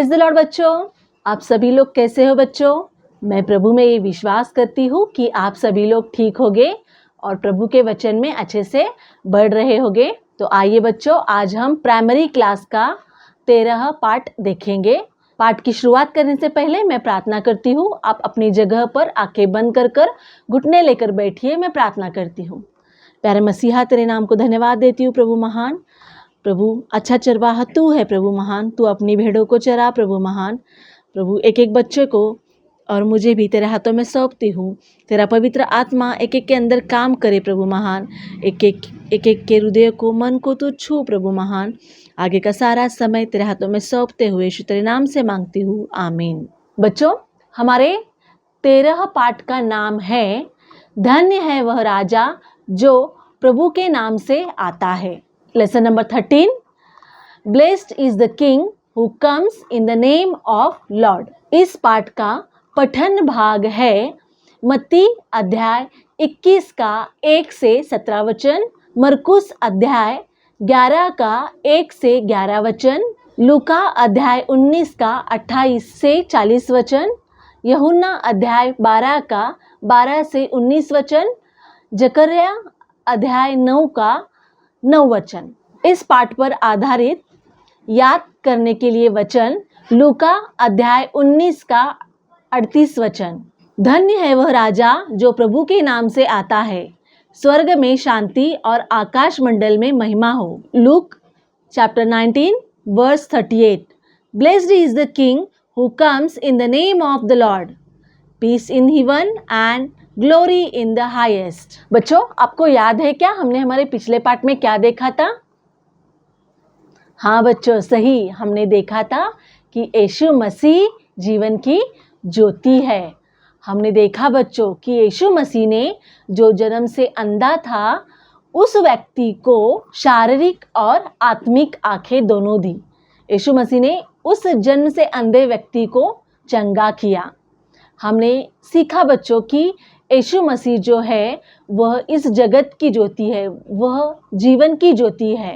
Praise the Lord बच्चों, आप सभी लोग कैसे हो बच्चों। मैं प्रभु में ये विश्वास करती हूँ कि आप सभी लोग ठीक होगे और प्रभु के वचन में अच्छे से बढ़ रहे होगे। तो आइए बच्चों, आज हम प्राइमरी क्लास का 13 पाठ देखेंगे। पाठ की शुरुआत करने से पहले मैं प्रार्थना करती हूँ। आप अपनी जगह पर आंखें बंद कर घुटने लेकर बैठिए। मैं प्रार्थना करती हूँ। प्यारे मसीहा, तेरे नाम को धन्यवाद देती हूँ प्रभु महान। प्रभु अच्छा चरवाहा तू है प्रभु महान। तू अपनी भेड़ों को चरा प्रभु महान। प्रभु एक एक बच्चे को और मुझे भी तेरे हाथों में सौंपती हूँ। तेरा पवित्र आत्मा एक एक के अंदर काम करे प्रभु महान। एक एक के हृदय को, मन को तू छू प्रभु महान। आगे का सारा समय तेरे हाथों में सौंपते हुए यीशु तेरे नाम से मांगती हूँ, आमीन। बच्चों, हमारे 13 पाठ का नाम है धन्य है वह राजा जो प्रभु के नाम से आता है। Lesson number 13, blessed is the king who comes in the name of Lord. इस पाठ का पठन भाग है मत्ती अध्याय 21 का 1 से 17 वचन, मरकुस अध्याय 11 का 1 से 11 वचन, लूका अध्याय 19 का 28 से 40 वचन, यूहन्ना अध्याय 12 का 12 से 19 वचन, जकर्या अध्याय 9 का 9 वचन। इस पाठ पर आधारित याद करने के लिए वचन लूका अध्याय 19 का 38 वचन। धन्य है वह राजा जो प्रभु के नाम से आता है। स्वर्ग में शांति और आकाश मंडल में महिमा हो। Luke chapter 19 verse 38। Blessed is the king who comes in the name of the Lord. Peace in heaven and glory in the highest. बच्चों, आपको याद है क्या हमने हमारे पिछले पाठ में क्या देखा था? हाँ बच्चों, सही, हमने देखा था कि यीशु मसीह जीवन की ज्योति है। हमने देखा बच्चों कि यीशु मसीह ने जो जन्म से अंधा था उस व्यक्ति को शारीरिक और आत्मिक आंखें दोनों दी। यीशु मसीह ने उस जन्म से अंधे व्यक्ति को चंगा किया। हमने सीखा बच्चों कि यीशु मसीह जो है वह इस जगत की ज्योति है, वह जीवन की ज्योति है।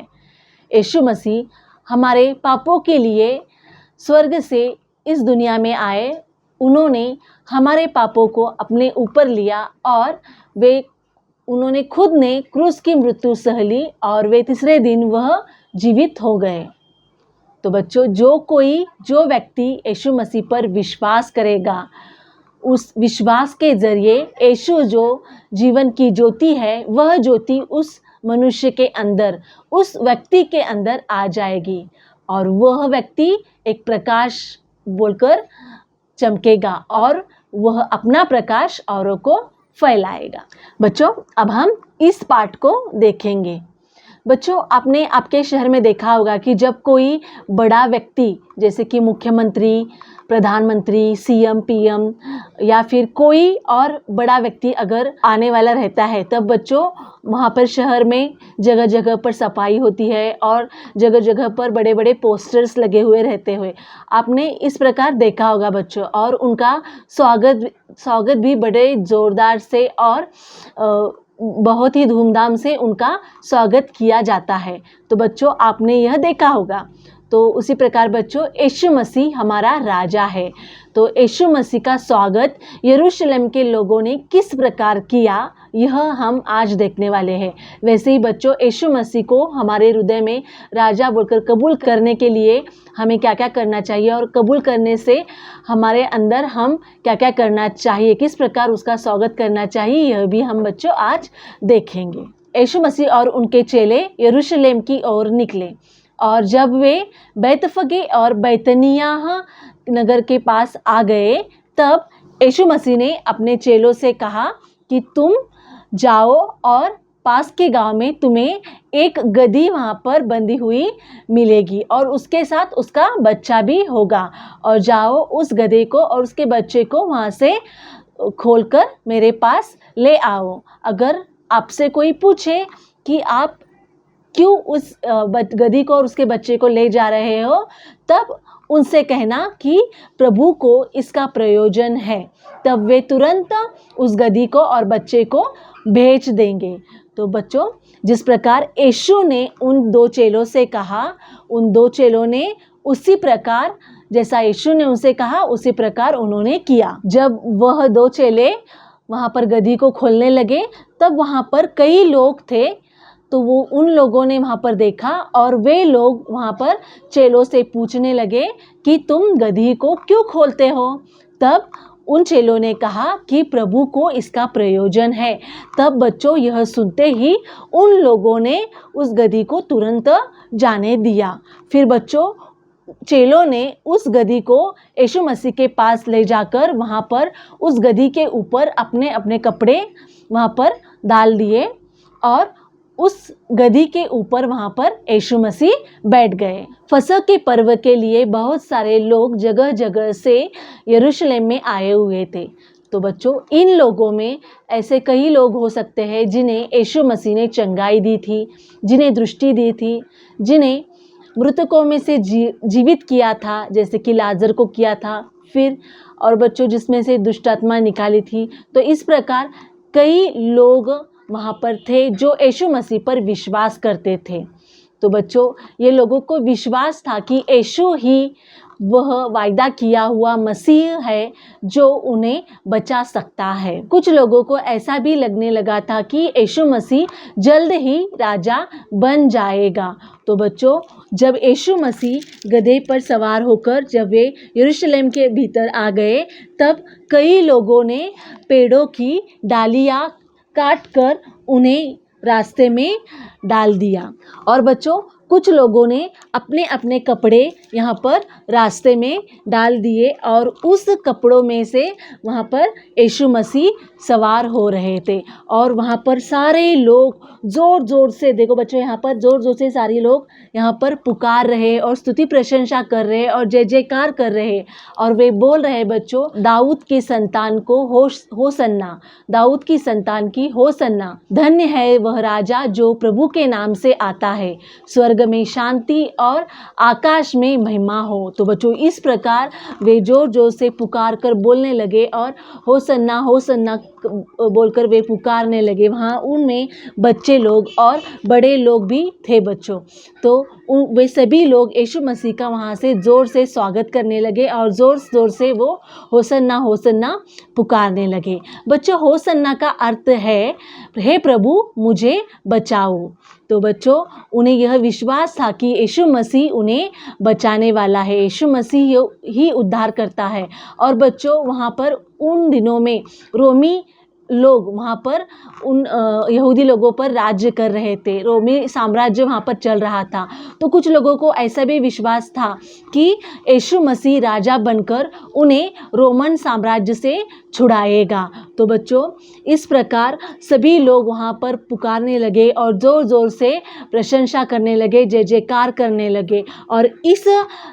यीशु मसीह हमारे पापों के लिए स्वर्ग से इस दुनिया में आए। उन्होंने हमारे पापों को अपने ऊपर लिया और उन्होंने खुद ने क्रूस की मृत्यु सह ली और वे तीसरे दिन वह जीवित हो गए। तो बच्चों, जो व्यक्ति यीशु मसीह पर विश्वास करेगा, उस विश्वास के जरिए यीशु जो जीवन की ज्योति है, वह ज्योति उस मनुष्य के अंदर, उस व्यक्ति के अंदर आ जाएगी और वह व्यक्ति एक प्रकाश बोलकर चमकेगा और वह अपना प्रकाश औरों को फैलाएगा। बच्चों, अब हम इस पाठ को देखेंगे। बच्चों, आपने आपके शहर में देखा होगा कि जब कोई बड़ा व्यक्ति जैसे कि मुख्यमंत्री, प्रधानमंत्री, सीएम, पीएम या फिर कोई और बड़ा व्यक्ति अगर आने वाला रहता है, तब बच्चों वहाँ पर शहर में जगह जगह पर सफाई होती है और जगह जगह पर बड़े बड़े पोस्टर्स लगे हुए रहते हुए आपने इस प्रकार देखा होगा बच्चों। और उनका स्वागत भी बड़े ज़ोरदार से और बहुत ही धूमधाम से उनका स्वागत किया जाता है। तो बच्चों, आपने यह देखा होगा। तो उसी प्रकार बच्चों, यीशु मसीह हमारा राजा है। तो यीशु मसीह का स्वागत यरूशलेम के लोगों ने किस प्रकार किया, यह हम आज देखने वाले हैं। वैसे ही बच्चों, यीशु मसीह को हमारे हृदय में राजा बोलकर कबूल करने के लिए हमें क्या क्या करना चाहिए और कबूल करने से हमारे अंदर हम क्या क्या करना चाहिए, किस प्रकार उसका स्वागत करना चाहिए, यह भी हम बच्चों आज देखेंगे। यीशु मसीह और उनके चेले यरूशलेम की ओर निकले और जब वे बैतफगे और बैतनियाह नगर के पास आ गए, तब यीशु मसीह ने अपने चेलों से कहा कि तुम जाओ और पास के गांव में तुम्हें एक गदही वहाँ पर बंधी हुई मिलेगी और उसके साथ उसका बच्चा भी होगा, और जाओ उस गधे को और उसके बच्चे को वहाँ से खोलकर मेरे पास ले आओ। अगर आपसे कोई पूछे कि आप क्यों उस गधी को और उसके बच्चे को ले जा रहे हो, तब उनसे कहना कि प्रभु को इसका प्रयोजन है। तब वे तुरंत उस गधी को और बच्चे को भेज देंगे। तो बच्चों, जिस प्रकार यीशु ने उन दो चेलों से कहा, उन दो चेलों ने उसी प्रकार जैसा यीशु ने उनसे कहा उसी प्रकार उन्होंने किया। जब वह 2 चेले वहाँ पर गदही को खोलने लगे तब वहाँ पर कई लोग थे, तो वो उन लोगों ने वहाँ पर देखा और वे लोग वहाँ पर चेलों से पूछने लगे कि तुम गदही को क्यों खोलते हो? तब उन चेलों ने कहा कि प्रभु को इसका प्रयोजन है। तब बच्चों यह सुनते ही उन लोगों ने उस गदही को तुरंत जाने दिया। फिर बच्चों चेलों ने उस गदही को यीशु मसीह के पास ले जाकर वहाँ पर उस गदही के ऊपर अपने अपने कपड़े वहाँ पर डाल दिए और उस गदही के ऊपर वहाँ पर यीशु मसीह बैठ गए। फसह के पर्व के लिए बहुत सारे लोग जगह जगह से यरूशलेम में आए हुए थे। तो बच्चों इन लोगों में ऐसे कई लोग हो सकते हैं जिन्हें यीशु मसीह ने चंगाई दी थी, जिन्हें दृष्टि दी थी, जिन्हें मृतकों में से जीवित किया था, जैसे कि लाजर को किया था, फिर और बच्चों जिसमें से दुष्ट आत्मा निकाली थी। तो इस प्रकार कई लोग वहाँ पर थे जो यीशु मसीह पर विश्वास करते थे। तो बच्चों ये लोगों को विश्वास था कि यीशु ही वह वायदा किया हुआ मसीह है जो उन्हें बचा सकता है। कुछ लोगों को ऐसा भी लगने लगा था कि यीशु मसीह जल्द ही राजा बन जाएगा। तो बच्चों जब यीशु मसीह गधे पर सवार होकर जब वे यरूशलेम के भीतर आ गए तब कई लोगों ने पेड़ों की डालियाँ काट कर उन्हें रास्ते में डाल दिया और बच्चों कुछ लोगों ने अपने अपने कपड़े यहाँ पर रास्ते में डाल दिए और उस कपड़ों में से वहाँ पर यीशु मसीह सवार हो रहे थे और वहाँ पर सारे लोग ज़ोर ज़ोर से, देखो बच्चों यहाँ पर ज़ोर ज़ोर से सारे लोग यहाँ पर पुकार रहे और स्तुति प्रशंसा कर रहे और जय जयकार कर रहे और वे बोल रहे बच्चों दाऊद की संतान को होसन्ना, दाऊद की संतान की होसन्ना, धन्य है वह राजा जो प्रभु के नाम से आता है, स्वर्ग में शांति और आकाश में महिमा हो। तो बच्चों इस प्रकार वे जोर जोर से पुकार कर बोलने लगे और होसन्ना होसन्ना बोलकर वे पुकारने लगे। वहाँ उनमें बच्चे लोग और बड़े लोग भी थे बच्चों। तो वे सभी लोग यीशु मसीह का वहाँ से ज़ोर से स्वागत करने लगे और ज़ोर ज़ोर से वो होसन्ना होसन्ना पुकारने लगे। बच्चों होसन्ना का अर्थ है हे प्रभु मुझे बचाओ। तो बच्चों उन्हें यह विश्वास था कि यीशु मसीह उन्हें बचाने वाला है, यीशु मसीह ही उद्धार करता है। और बच्चों वहाँ पर उन दिनों में रोमी लोग वहाँ पर उन यहूदी लोगों पर राज्य कर रहे थे, रोमी साम्राज्य वहाँ पर चल रहा था। तो कुछ लोगों को ऐसा भी विश्वास था कि यीशु मसीह राजा बनकर उन्हें रोमन साम्राज्य से छुड़ाएगा। तो बच्चों इस प्रकार सभी लोग वहाँ पर पुकारने लगे और ज़ोर ज़ोर से प्रशंसा करने लगे, जय जयकार करने लगे। और इस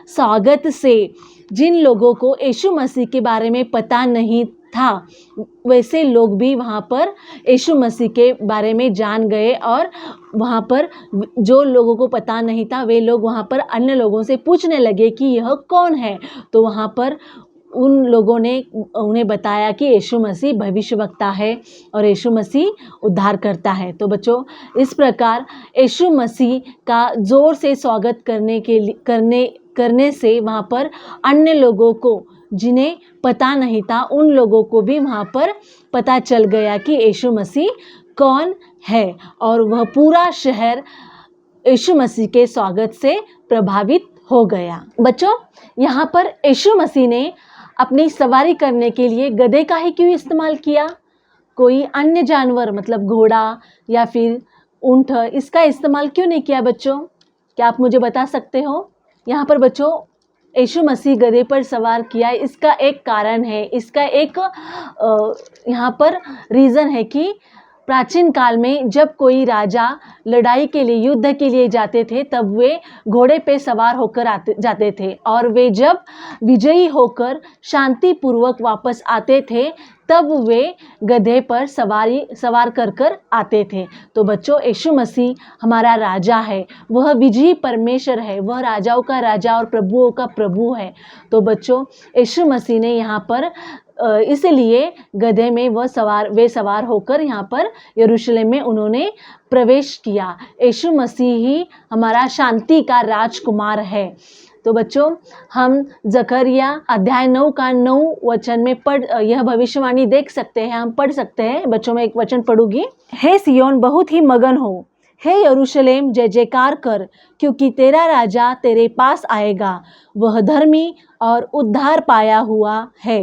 स्वागत से जिन लोगों को यीशु मसीह के बारे में पता नहीं था वैसे लोग भी वहाँ पर यीशु मसीह के बारे में जान गए और वहाँ पर जो लोगों को पता नहीं था वे लोग वहाँ पर अन्य लोगों से पूछने लगे कि यह कौन है। तो वहाँ पर उन लोगों ने उन्हें बताया कि यीशु मसीह भविष्यवक्ता है और यीशु मसीह उद्धार करता है। तो बच्चों इस प्रकार यीशु मसीह का ज़ोर से स्वागत करने से वहाँ पर अन्य लोगों को जिन्हें पता नहीं था उन लोगों को भी वहाँ पर पता चल गया कि यीशु मसीह कौन है और वह पूरा शहर यीशु मसीह के स्वागत से प्रभावित हो गया। बच्चों यहाँ पर यीशु मसीह ने अपनी सवारी करने के लिए गधे का ही क्यों इस्तेमाल किया? कोई अन्य जानवर मतलब घोड़ा या फिर ऊंट इसका इस्तेमाल क्यों नहीं किया बच्चों? क्या आप मुझे बता सकते हो? यहाँ पर बच्चों यीशु मसीह गधे पर सवार किया, इसका एक कारण है, इसका एक यहाँ पर रीज़न है कि प्राचीन काल में जब कोई राजा लड़ाई के लिए युद्ध के लिए जाते थे तब वे घोड़े पे सवार होकर जाते थे और वे जब विजयी होकर शांतिपूर्वक वापस आते थे तब वे गधे पर सवार कर आते थे। तो बच्चों यीशु मसीह हमारा राजा है, वह विजयी परमेश्वर है, वह राजाओं का राजा और प्रभुओं का प्रभु है। तो बच्चों यीशु मसीह ने यहाँ पर इसलिए गधे में वे सवार होकर यहाँ पर यरूशलेम में उन्होंने प्रवेश किया। यीशु मसीह ही हमारा शांति का राजकुमार है। तो बच्चों हम जकरिया अध्याय 9 का 9 वचन में यह भविष्यवाणी देख सकते हैं, हम पढ़ सकते हैं। बच्चों मैं एक वचन पढ़ूंगी। हे सियोन बहुत ही मगन हो, हे यरूशलेम जय जयकार कर, क्योंकि तेरा राजा तेरे पास आएगा। वह धर्मी और उद्धार पाया हुआ है।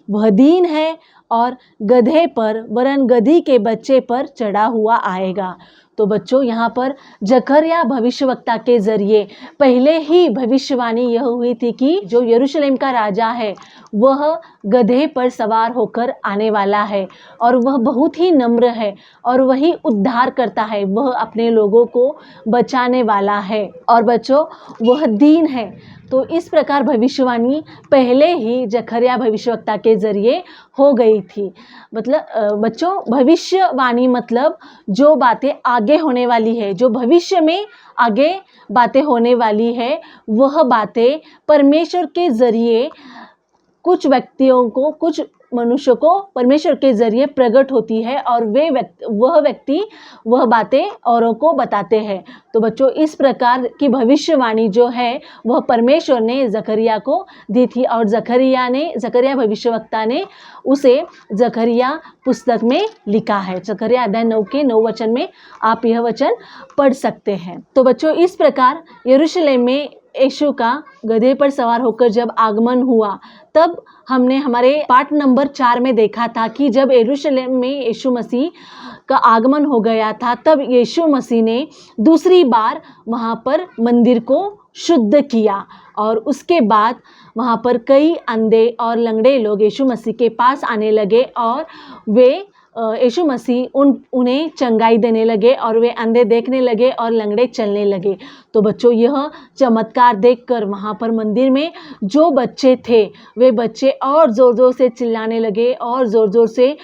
वह दीन है और गधे पर वरन गधी के बच्चे पर चढ़ा हुआ आएगा। तो बच्चों यहाँ पर जकरिया भविष्यवक्ता के जरिए पहले ही भविष्यवाणी यह हुई थी कि जो यरूशलेम का राजा है वह गधे पर सवार होकर आने वाला है और वह बहुत ही नम्र है और वही उद्धार करता है, वह अपने लोगों को बचाने वाला है और बच्चों वह दीन है। तो इस प्रकार भविष्यवाणी पहले ही जकरिया भविष्यवक्ता के जरिए हो गई थी। मतलब बच्चों भविष्यवाणी मतलब जो बातें आगे होने वाली है, जो भविष्य में आगे बातें होने वाली है, वह बातें परमेश्वर के जरिए कुछ व्यक्तियों को, कुछ मनुष्य को परमेश्वर के जरिए प्रकट होती है और वह व्यक्ति वह बातें औरों को बताते हैं। तो बच्चों इस प्रकार की भविष्यवाणी जो है वह परमेश्वर ने जकरिया को दी थी और जकरिया भविष्यवक्ता ने उसे जकरिया पुस्तक में लिखा है। जकरिया अध्याय 9 के 9 वचन में आप यह वचन पढ़ सकते हैं। तो बच्चों इस प्रकार यरूशलेम में यीशु का गधे पर सवार होकर जब आगमन हुआ, तब हमने हमारे पाठ नंबर 4 में देखा था कि जब यरूशलेम में यीशु मसीह का आगमन हो गया था, तब यीशु मसीह ने दूसरी बार वहाँ पर मंदिर को शुद्ध किया और उसके बाद वहाँ पर कई अंधे और लंगड़े लोग यीशु मसीह के पास आने लगे और वे यीशु मसीह उन्हें चंगाई देने लगे और वे अंधे देखने लगे और लंगड़े चलने लगे। तो बच्चों यह चमत्कार देखकर वहाँ पर मंदिर में जो बच्चे थे वे बच्चे और ज़ोर ज़ोर से चिल्लाने लगे और ज़ोर ज़ोर से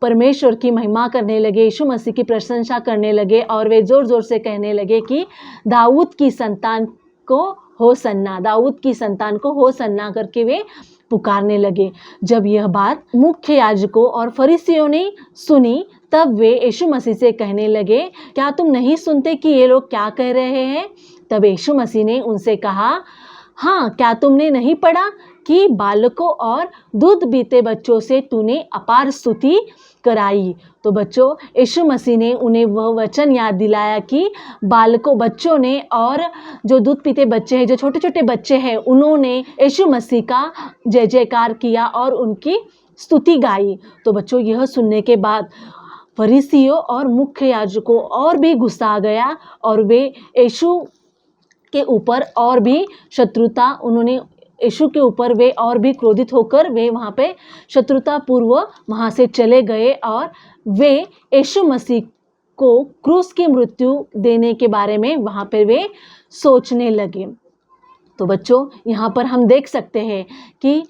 परमेश्वर की महिमा करने लगे, यीशु मसीह की प्रशंसा करने लगे और वे ज़ोर ज़ोर से कहने लगे कि दाऊद की संतान को होसन्ना, दाऊद की संतान को होसन्ना करके वे पुकारने लगे। जब यह बात मुख्य याजकों और फरीसियों ने सुनी, तब वे यीशु मसीह से कहने लगे, क्या तुम नहीं सुनते कि ये लोग क्या कह रहे हैं? तब यीशु मसीह ने उनसे कहा, हाँ, क्या तुमने नहीं पढ़ा कि बालकों और दूध पीते बच्चों से तूने अपार स्तुति कराई? तो बच्चों यीशु मसीह ने उन्हें वह वचन याद दिलाया कि बालकों, बच्चों ने और जो दूध पीते बच्चे हैं, जो छोटे छोटे बच्चे हैं, उन्होंने यीशु मसीह का जय जयकार किया और उनकी स्तुति गाई। तो बच्चों यह सुनने के बाद फरीसियों और मुख्य याजकों और भी गुस्सा आ गया और वे यीशु के ऊपर और भी शत्रुता, उन्होंने यीशु के ऊपर वे और भी क्रोधित होकर वे वहाँ पे शत्रुता पूर्व वहाँ से चले गए और वे यीशु मसीह को क्रूस की मृत्यु देने के बारे में वहाँ पे वे सोचने लगे। तो बच्चों यहाँ पर हम देख सकते हैं कि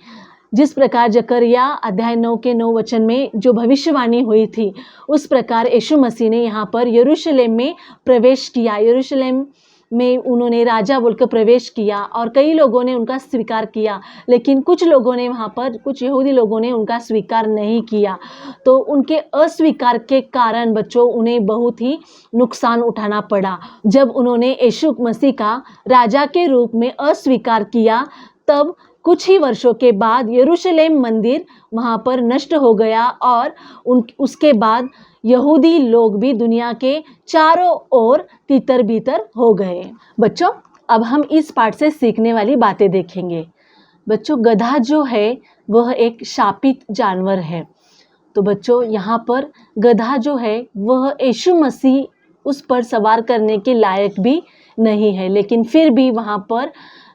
जिस प्रकार जकरिया अध्याय 9 के 9 वचन में जो भविष्यवाणी हुई थी, उस प्रकार यीशु मसीह ने यहाँ पर यरूशलेम में प्रवेश किया। यरूशलेम में उन्होंने राजा बोलकर प्रवेश किया और कई लोगों ने उनका स्वीकार किया, लेकिन कुछ लोगों ने वहाँ पर, कुछ यहूदी लोगों ने उनका स्वीकार नहीं किया। तो उनके अस्वीकार के कारण बच्चों उन्हें बहुत ही नुकसान उठाना पड़ा। जब उन्होंने यीशु मसीह का राजा के रूप में अस्वीकार किया, तब कुछ ही वर्षों के बाद यरूशलेम मंदिर वहाँ पर नष्ट हो गया और उसके बाद यहूदी लोग भी दुनिया के चारों ओर तितर बितर हो गए। बच्चों अब हम इस पाठ से सीखने वाली बातें देखेंगे। बच्चों गधा जो है वह एक शापित जानवर है। तो बच्चों यहाँ पर गधा जो है वह यीशु मसीह उस पर सवार करने के लायक भी नहीं है, लेकिन फिर भी वहाँ पर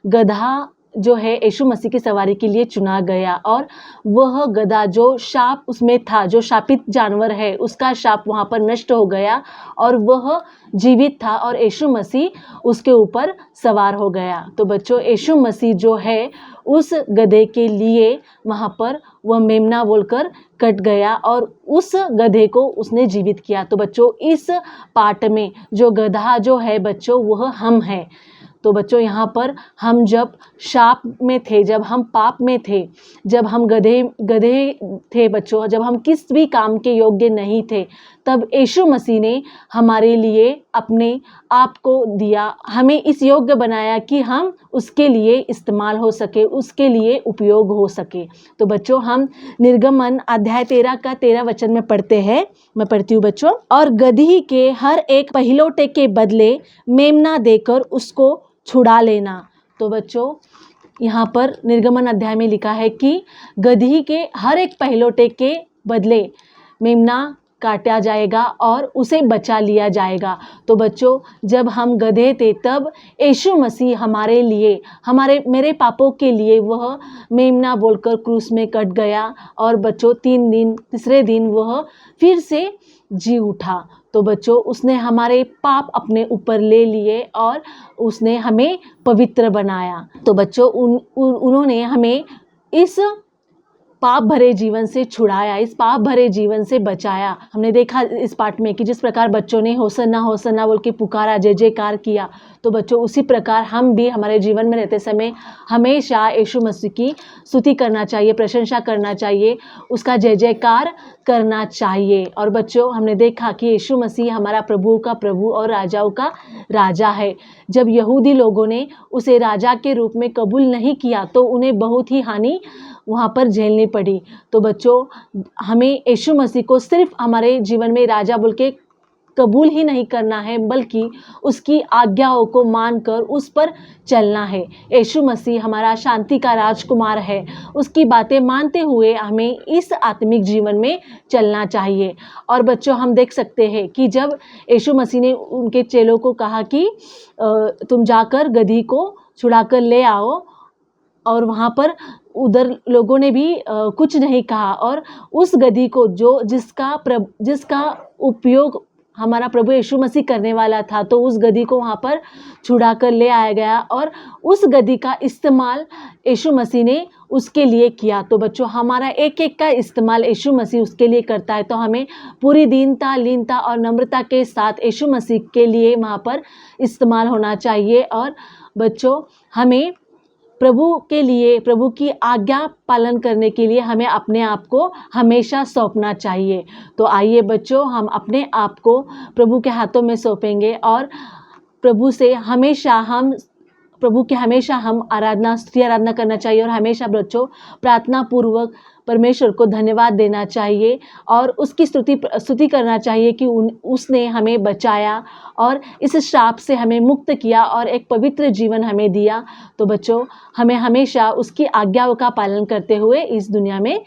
गधा जो है यीशु मसीह की सवारी के लिए चुना गया और वह गधा जो शाप उसमें था, जो शापित जानवर है, उसका शाप वहाँ पर नष्ट हो गया और वह जीवित था और यीशु मसीह उसके ऊपर सवार हो गया। तो बच्चों यीशु मसीह जो है उस गधे के लिए वहाँ पर वह मेमना बोलकर कट गया और उस गधे को उसने जीवित किया। तो बच्चों इस पाठ में जो गधा जो है बच्चों वह हम हैं। तो बच्चों यहाँ पर हम जब शाप में थे, जब हम पाप में थे, जब हम गधे थे बच्चों, जब हम किस भी काम के योग्य नहीं थे, तब यीशु मसीह ने हमारे लिए अपने आप को दिया, हमें इस योग्य बनाया कि हम उसके लिए इस्तेमाल हो सके, उसके लिए उपयोग हो सके। तो बच्चों, हम निर्गमन अध्याय 13 का 13 वचन में पढ़ते हैं। मैं पढ़ती हूँ बच्चों। और गदही के हर एक पहिलौठे के बदले मेमना देकर उसको छुड़ा लेना। तो बच्चों, यहाँ पर निर्गमन अध्याय में लिखा है कि गदही के हर एक पहिलौठे के बदले मेमना काटा जाएगा और उसे बचा लिया जाएगा। तो बच्चों, जब हम गधे थे तब यीशु मसीह हमारे लिए, मेरे पापों के लिए वह मेमना बोलकर क्रूस में कट गया। और बच्चों, तीसरे दिन वह फिर से जी उठा। तो बच्चों, उसने हमारे पाप अपने ऊपर ले लिए और उसने हमें पवित्र बनाया। तो बच्चों, उन्होंने हमें इस पाप भरे जीवन से छुड़ाया, इस पाप भरे जीवन से बचाया। हमने देखा इस पाठ में कि जिस प्रकार बच्चों ने होसन्ना होसन्ना बोल के पुकारा, जय जयकार किया, तो बच्चों उसी प्रकार हम भी हमारे जीवन में रहते समय हमेशा यीशु मसीह की स्तुति करना चाहिए, प्रशंसा करना चाहिए, उसका जय जयकार करना चाहिए। और बच्चों, हमने देखा कि यीशु मसीह हमारा प्रभु का प्रभु और राजाओं का राजा है। जब यहूदी लोगों ने उसे राजा के रूप में कबूल नहीं किया तो उन्हें बहुत ही हानि वहाँ पर झेलनी पड़ी। तो बच्चों, हमें यीशु मसीह को सिर्फ हमारे जीवन में राजा बोल के कबूल ही नहीं करना है, बल्कि उसकी आज्ञाओं को मानकर उस पर चलना है। यीशु मसीह हमारा शांति का राजकुमार है, उसकी बातें मानते हुए हमें इस आत्मिक जीवन में चलना चाहिए। और बच्चों, हम देख सकते हैं कि जब यीशु मसीह ने उनके चेलों को कहा कि तुम जाकर गदही को छुड़ा कर ले आओ, और वहाँ पर उधर लोगों ने भी कुछ नहीं कहा, और उस गदही को जिसका उपयोग हमारा प्रभु यीशु मसीह करने वाला था, तो उस गदही को वहाँ पर छुड़ा कर ले आया गया और उस गदही का इस्तेमाल यीशु मसीह ने उसके लिए किया। तो बच्चों, हमारा एक एक का इस्तेमाल यीशु मसीह उसके लिए करता है। तो हमें पूरी दीनता, लीनता और नम्रता के साथ यीशु मसीह के लिए वहाँ पर इस्तेमाल होना चाहिए। और बच्चों, हमें प्रभु के लिए, प्रभु की आज्ञा पालन करने के लिए हमें अपने आप को हमेशा सौंपना चाहिए। तो आइए बच्चों, हम अपने आप को प्रभु के हाथों में सौंपेंगे और प्रभु की हमेशा हम स्तुति आराधना करना चाहिए। और हमेशा बच्चों प्रार्थना पूर्वक परमेश्वर को धन्यवाद देना चाहिए और उसकी स्तुति करना चाहिए कि उसने हमें बचाया और इस श्राप से हमें मुक्त किया और एक पवित्र जीवन हमें दिया। तो बच्चों, हमें हमेशा उसकी आज्ञाओं का पालन करते हुए इस दुनिया में,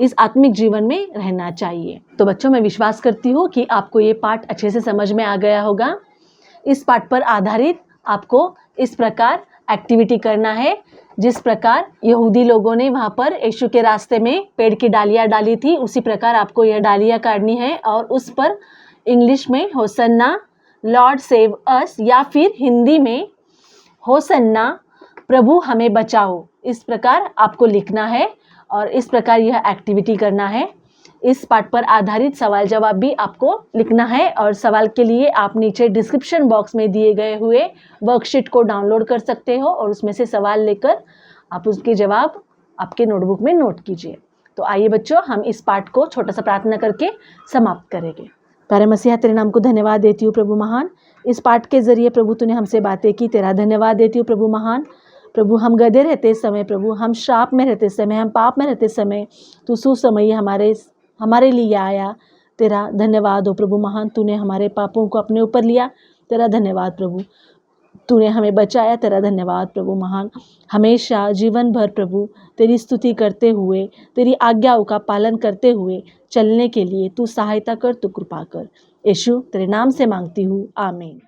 इस आत्मिक जीवन में रहना चाहिए। तो बच्चों, मैं विश्वास करती हूँ कि आपको ये पाठ अच्छे से समझ में आ गया होगा। इस पाठ पर आधारित आपको इस प्रकार एक्टिविटी करना है, जिस प्रकार यहूदी लोगों ने वहाँ पर यीशु के रास्ते में पेड़ की डालियाँ डाली थी, उसी प्रकार आपको यह डालियाँ काटनी है और उस पर इंग्लिश में होसन्ना लॉर्ड सेव अस, या फिर हिंदी में होसन्ना प्रभु हमें बचाओ, इस प्रकार आपको लिखना है और इस प्रकार यह एक्टिविटी करना है। इस पाठ पर आधारित सवाल जवाब भी आपको लिखना है और सवाल के लिए आप नीचे डिस्क्रिप्शन बॉक्स में दिए गए हुए वर्कशीट को डाउनलोड कर सकते हो और उसमें से सवाल लेकर आप उसके जवाब आपके नोटबुक में नोट कीजिए। तो आइए बच्चों, हम इस पाठ को छोटा सा प्रार्थना करके समाप्त करेंगे। प्यारे मसीहा, तेरे नाम को धन्यवाद देती हूँ प्रभु महान। इस पाठ के जरिए प्रभु तूने हमसे बातें की, तेरा धन्यवाद देती हूँ प्रभु महान। प्रभु, हम गधे रहते समय, प्रभु हम श्राप में रहते समय, हम पाप में रहते समय तू सुसमयी हमारे लिए आया। तेरा धन्यवाद हो प्रभु महान। तूने हमारे पापों को अपने ऊपर लिया, तेरा धन्यवाद प्रभु। तूने हमें बचाया, तेरा धन्यवाद प्रभु महान। हमेशा जीवन भर प्रभु तेरी स्तुति करते हुए, तेरी आज्ञाओं का पालन करते हुए चलने के लिए तू सहायता कर, तू कृपा कर। यीशु तेरे नाम से मांगती हूँ, आमीन।